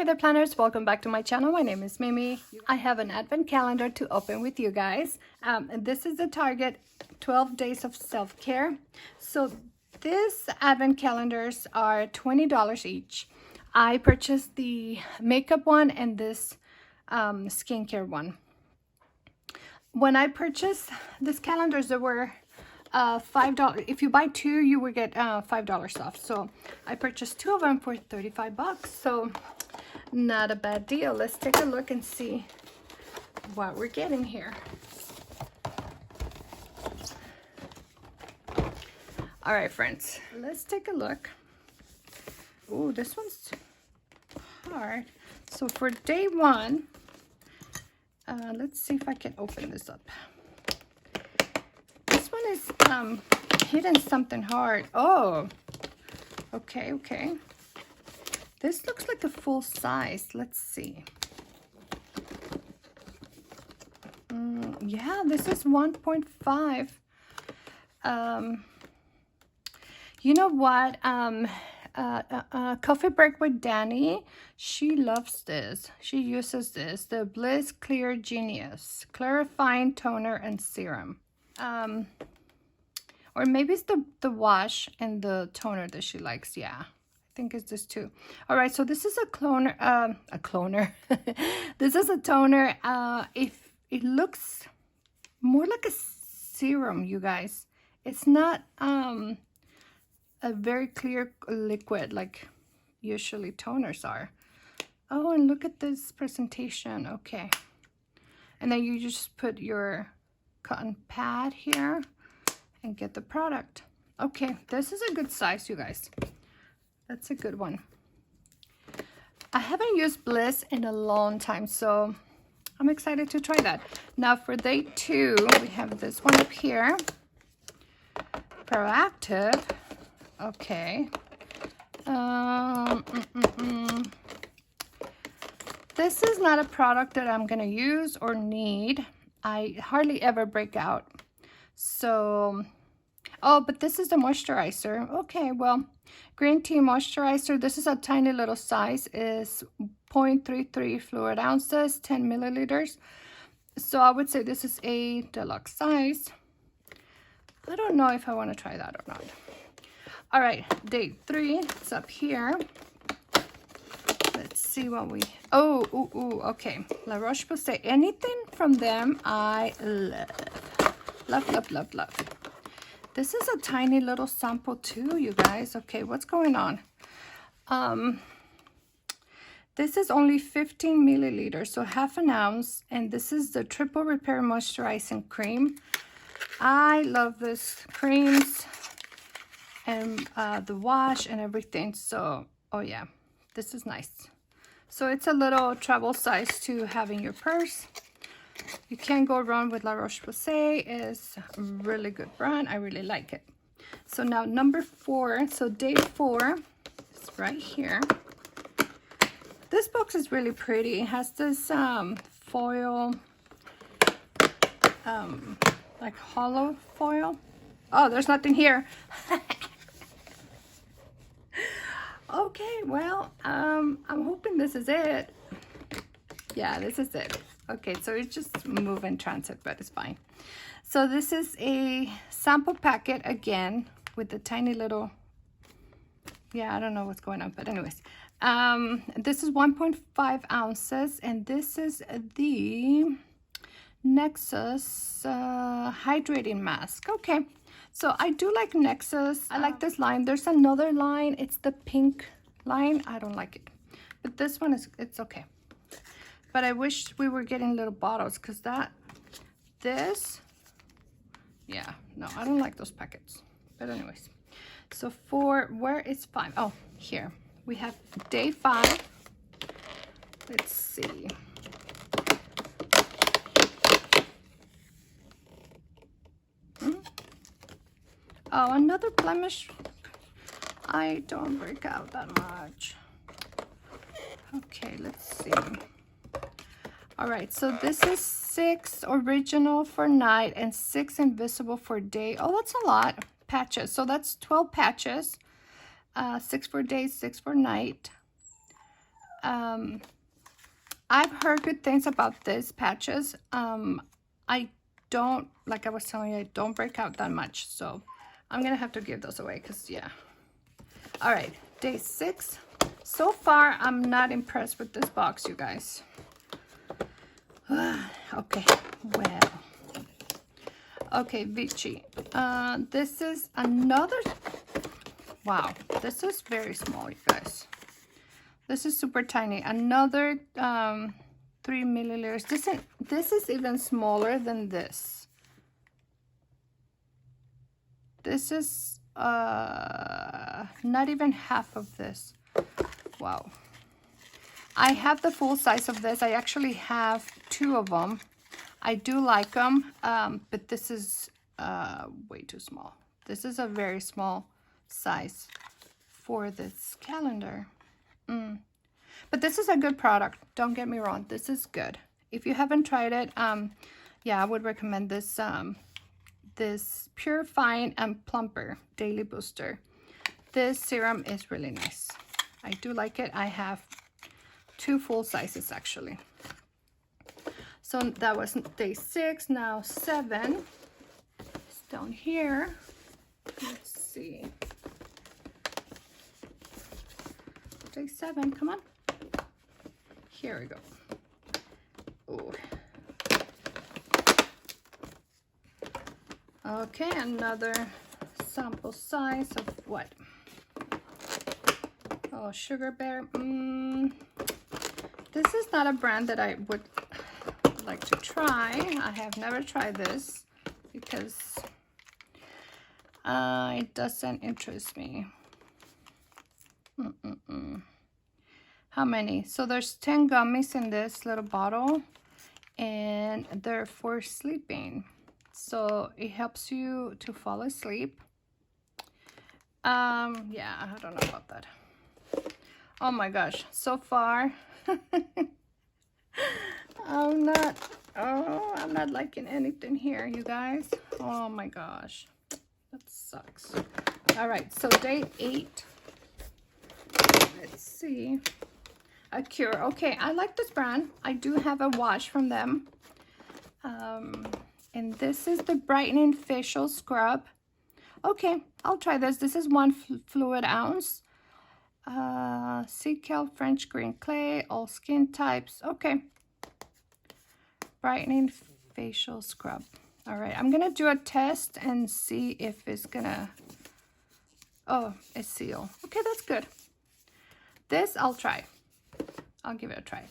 Hey there planners, welcome back to my channel. My name is Mimi. I have an advent calendar to open with you guys. And this is the Target 12 days of self-care. So these advent calendars are $20 each. I purchased the makeup one and this skincare one. When I purchased these calendars, there were $5. If you buy two, you will get $5 off. So I purchased two of them for 35 bucks. So not a bad deal. Let's take a look and see what we're getting here. All right, friends, let's take a look. Oh, this one's hard. So for day one, let's see if I can open this up. This one is hidden something hard. Oh, okay. This looks like a full size. Let's see. Yeah, this is 1.5. You know what? Coffee Break with Danny, she loves this. She uses this, the Bliss Clear Genius Clarifying Toner and Serum. Or maybe it's the wash and the toner that she likes. Yeah, I think it's this too. All right, so this is a cloner. This is a toner. If it looks more like a serum, you guys. It's not a very clear liquid like usually toners are. Oh, and look at this presentation. Okay, and then you just put your cotton pad here and get the product. Okay, this is a good size, you guys. That's a good one. I haven't used Bliss in a long time, so I'm excited to try that. Now for day two, we have this one up here. Proactive. Okay. This is not a product that I'm gonna use or need. I hardly ever break out. So, oh, but this is the moisturizer. Okay, well, green tea moisturizer. This is a tiny little size. Is 0.33 fluid ounces, 10 milliliters. So I would say this is a deluxe size. I don't know if I want to try that or not. All right, day three, it's up here. Let's see what we, okay. La Roche-Posay, anything from them I love. Love. This is a tiny little sample too, you guys. Okay, what's going on? This is only 15 milliliters, so half an ounce. And this is the Triple Repair Moisturizing Cream. I love this creams and the wash and everything. So, oh yeah, this is nice. So it's a little travel size to have in your purse. You can't go wrong with La Roche-Posay. It's a really good brand. I really like it. So now number 4. So day 4 is right here. This box is really pretty. It has this foil, like hollow foil. Oh, there's nothing here. Okay, well, I'm hoping this is it. Yeah, this is it. Okay, so it's just move in transit, but it's fine. So this is a sample packet again with the tiny little, yeah, I don't know what's going on, but anyways. This is 1.5 ounces, and this is the Nexus hydrating mask. Okay, so I do like Nexus. I like this line. There's another line. It's the pink line. I don't like it, but this one is, it's okay. But I wish we were getting little bottles, because yeah, no, I don't like those packets. But anyways, so for where is 5? Oh, here we have day 5. Let's see. Oh, another blemish. I don't break out that much. Okay, let's see. All right, so this is 6 original for night and 6 invisible for day. Oh, that's a lot. Patches. So that's 12 patches. 6 for day, 6 for night. I've heard good things about these patches. I don't, like I was telling you, I don't break out that much. So I'm going to have to give those away because, yeah. All right, day 6. So far, I'm not impressed with this box, you guys. Okay, well. Okay, Vichy. This is another, wow, this is very small, you guys. This is super tiny. Another 3 milliliters. This is even smaller than this. This is not even half of this. Wow. I have the full size of this. I actually have 2 of them. I do like them, but this is way too small. This is a very small size for this calendar. But this is a good product. Don't get me wrong. This is good. If you haven't tried it, yeah, I would recommend this this Purifying and Plumper Daily Booster. This serum is really nice. I do like it. I have 2 full sizes actually. So that was day 6. Now 7. It's down here. Let's see. Day 7. Come on. Here we go. Oh. Okay, another sample size of what? Oh, Sugar Bear. This is not a brand that I would like to try. I have never tried this because it doesn't interest me. How many? So there's 10 gummies in this little bottle, and they're for sleeping. So it helps you to fall asleep. Yeah, I don't know about that. Oh my gosh, so far I'm not liking anything here, you guys. Oh my gosh, that sucks. All right, so day 8. Let's see. A Cure. Okay, I like this brand. I do have a wash from them. And this is the Brightening Facial Scrub. Okay, I'll try this. This is 1 fluid ounce. Sea kelp, French green clay, all skin types. Okay. Brightening Facial Scrub. All right, I'm gonna do a test and see if it's gonna, oh, it's sealed. Okay, that's good. This I'll try. I'll give it a try.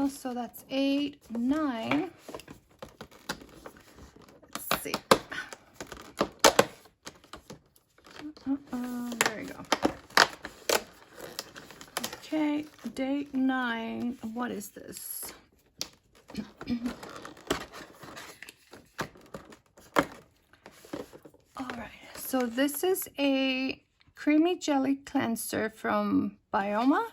So that's 8, 9. Let's see. There we go. Okay, day 9. What is this? All right. So this is a creamy jelly cleanser from Bioma.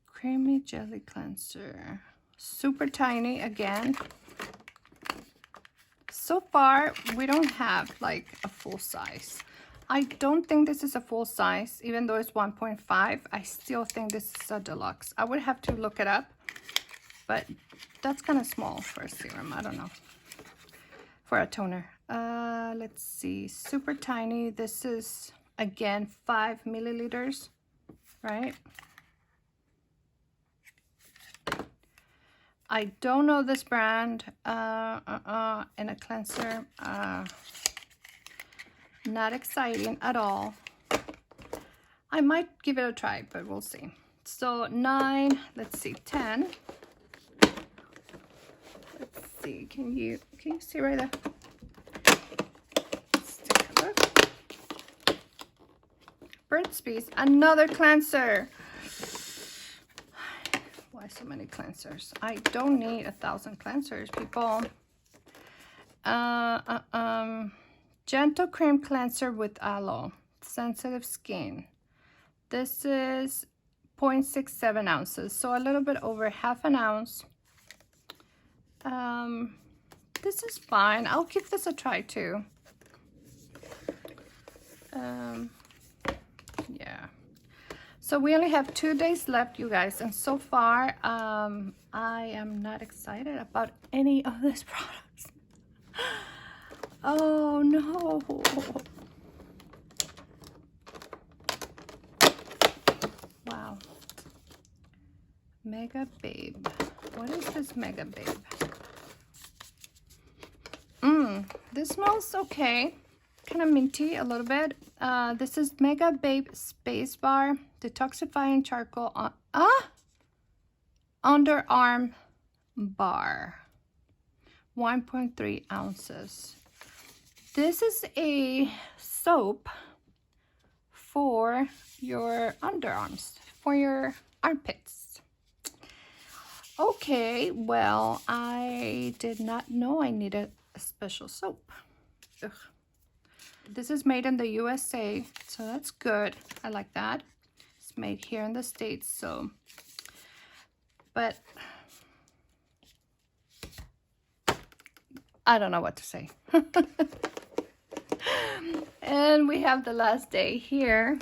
Creamy jelly cleanser. Super tiny again. So far, we don't have like a full size. I don't think this is a full size, even though it's 1.5. I still think this is a deluxe. I would have to look it up, but that's kind of small for a serum. I don't know. For a toner. Let's see. Super tiny. This is, again, 5 milliliters, right? I don't know this brand. And a cleanser. Not exciting at all. I might give it a try, but we'll see. So 9, let's see, 10. Let's see, can you see right there? Let's take a look. Burt's Bees, another cleanser. Why so many cleansers? I don't need 1,000 cleansers, people. Gentle cream cleanser with aloe, sensitive skin. This is 0.67 ounces, so a little bit over half an ounce. This is fine. I'll give this a try too. So So we only have 2 days left, you guys, and so far I am not excited about any of these products. Oh no. Wow. Mega Babe. What is this Mega Babe? This smells okay. Kind of minty a little bit. This is Mega Babe Space Bar Detoxifying Charcoal Underarm Bar. 1.3 ounces. This is a soap for your underarms, for your armpits. Okay, well, I did not know I needed a special soap. Ugh. This is made in the USA, so that's good. I like that. It's made here in the States, so. But I don't know what to say. And we have the last day here.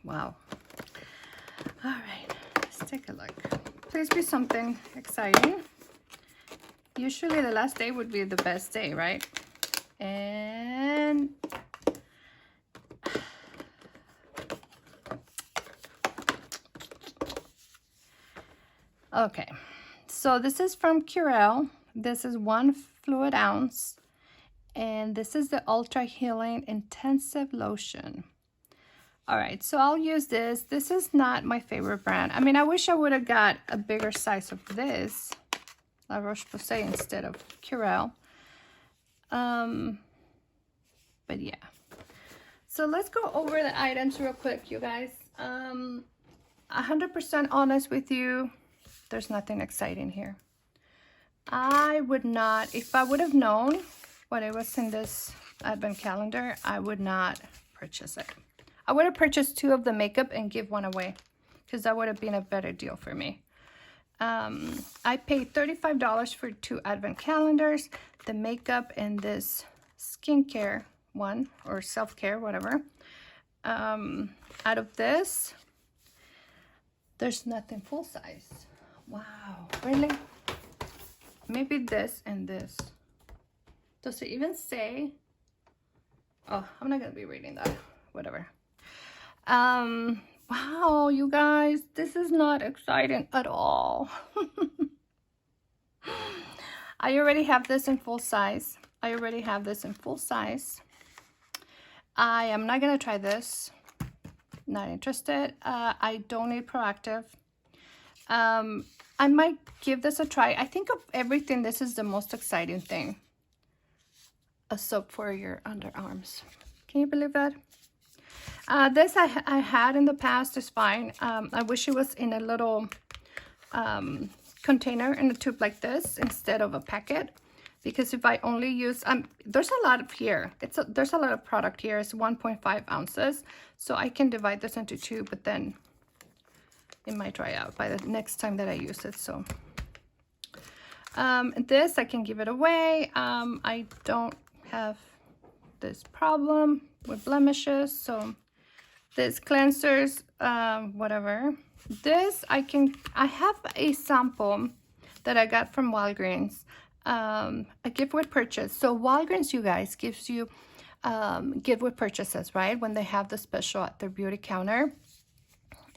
Wow. All right, let's take a look. Please be something exciting. Usually the last day would be the best day, right? And okay, so this is from Curel. This is 1 fluid ounce, and this is the Ultra Healing Intensive Lotion. All right, so I'll use this. This is not my favorite brand. I mean, I wish I would have got a bigger size of this, La Roche-Posay, instead of Curel. But yeah. So let's go over the items real quick, you guys. 100% honest with you, there's nothing exciting here. I would not, if I would have known what it was in this advent calendar, I would not purchase it. I would have purchased 2 of the makeup and give 1 away, because that would have been a better deal for me. I paid $35 for 2 advent calendars, the makeup and this skincare one, or self-care, whatever. Out of this, there's nothing full size. Wow, really? Maybe this and this. Does it even say? Oh, I'm not gonna be reading that. Whatever. Wow, you guys, this is not exciting at all. I already have this in full size. I am not gonna try this. Not interested. I don't need Proactive. I might give this a try. I think of everything, this is the most exciting thing. A soap for your underarms. Can you believe that? This I had in the past, is fine. I wish it was in a little container, in a tube like this, instead of a packet. Because if I only use, there's a lot of here. There's a lot of product here. It's 1.5 ounces. So I can divide this into 2, but then it might dry out by the next time that I use it. So this, I can give it away. I don't have this problem with blemishes. So this cleansers, whatever. This, I have a sample that I got from Walgreens. A gift with purchase. So Walgreens, you guys, gives you gift with purchases, right? When they have the special at their beauty counter.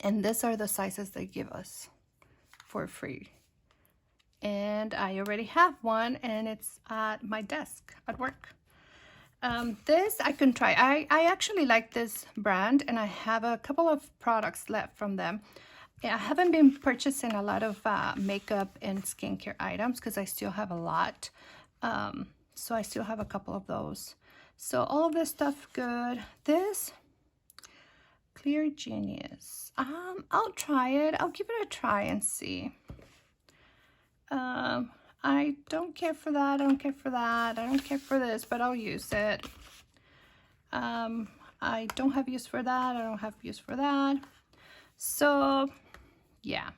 And these are the sizes they give us for free. And I already have one, and it's at my desk at work. This I can try. I actually like this brand, and I have a couple of products left from them. I haven't been purchasing a lot of makeup and skincare items because I still have a lot. So I still have a couple of those. So all of this stuff good. This Clear Genius. I'll try it. I'll give it a try and see. I don't care for that. I don't care for that. I don't care for this, but I'll use it. I don't have use for that. I don't have use for that. So yeah.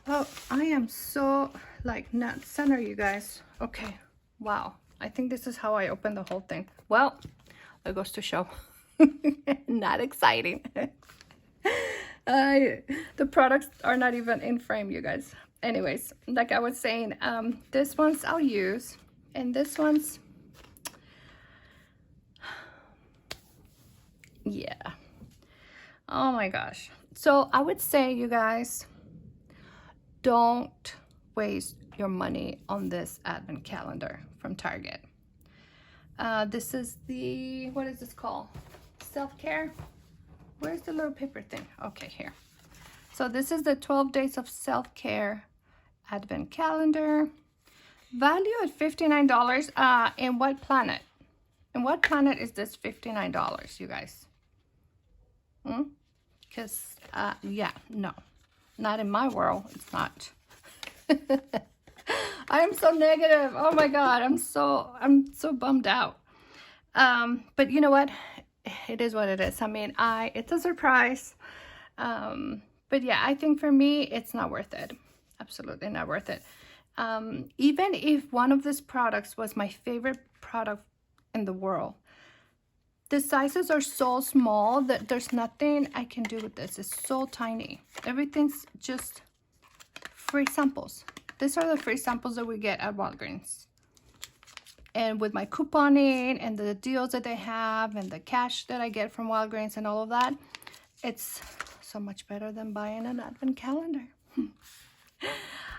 Oh, I am so like not center, you guys. Okay. Wow. I think this is how I open the whole thing. Well, it goes to show. Not exciting. The products are not even in frame, you guys. Anyways, like I was saying, this one's I'll use, and this one's, yeah. Oh my gosh. So I would say, you guys, don't waste your money on this advent calendar from Target. This is the, what is this called? Self-care? Where's the little paper thing? Okay, here. So this is the 12 days of self-care advent calendar. Value at $59. In what planet? In what planet is this $59, you guys? Because, yeah, no. Not in my world. It's not. I am so negative. Oh my God. I'm so bummed out. But you know what? It is what it is. I mean, it's a surprise. But yeah, I think for me, it's not worth it. Absolutely not worth it. Even if one of these products was my favorite product in the world, the sizes are so small that there's nothing I can do with this. It's so tiny. Everything's just free samples. These are the free samples that we get at Walgreens. And with my couponing and the deals that they have and the cash that I get from Walgreens and all of that, it's so much better than buying an advent calendar.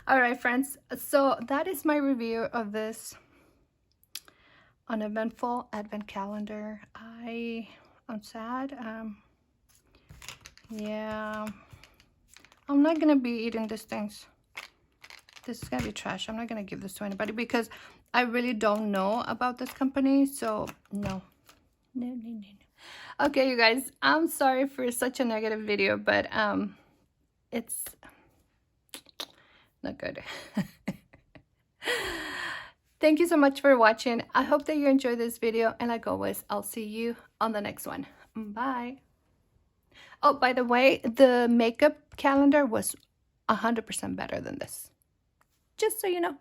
All right, friends. So that is my review of this uneventful advent calendar. I'm sad. Yeah, I'm not gonna be eating these things. This is gonna be trash. I'm not gonna give this to anybody because I really don't know about this company. So no. Okay, you guys, I'm sorry for such a negative video, but it's not good. Thank you so much for watching. I hope that you enjoyed this video, and like always, I'll see you on the next one. Bye. Oh, by the way, the makeup calendar was 100% better than this. Just so you know.